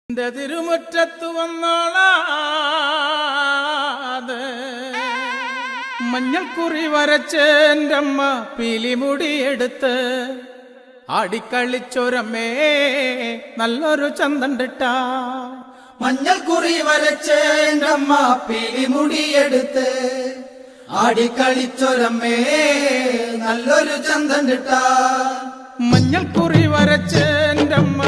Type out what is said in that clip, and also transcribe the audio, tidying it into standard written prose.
തിരുമുറ്റത്തു വന്നോളാത് മഞ്ഞൾക്കുറി വരച്ച് എന്റമ്മ പീലിമുടിയെടുത്ത് ആടിക്കളിച്ചൊരമ്മേ നല്ലൊരു ചന്തണ്ടിട്ട മഞ്ഞൾക്കുറി വരച്ച് എന്റമ്മ പീലിമുടിയെടുത്ത് ആടിക്കളിച്ചൊരമ്മേ നല്ലൊരു ചന്തണ്ടിട്ട മഞ്ഞൾക്കുറി വരച്ച് എന്റമ്മ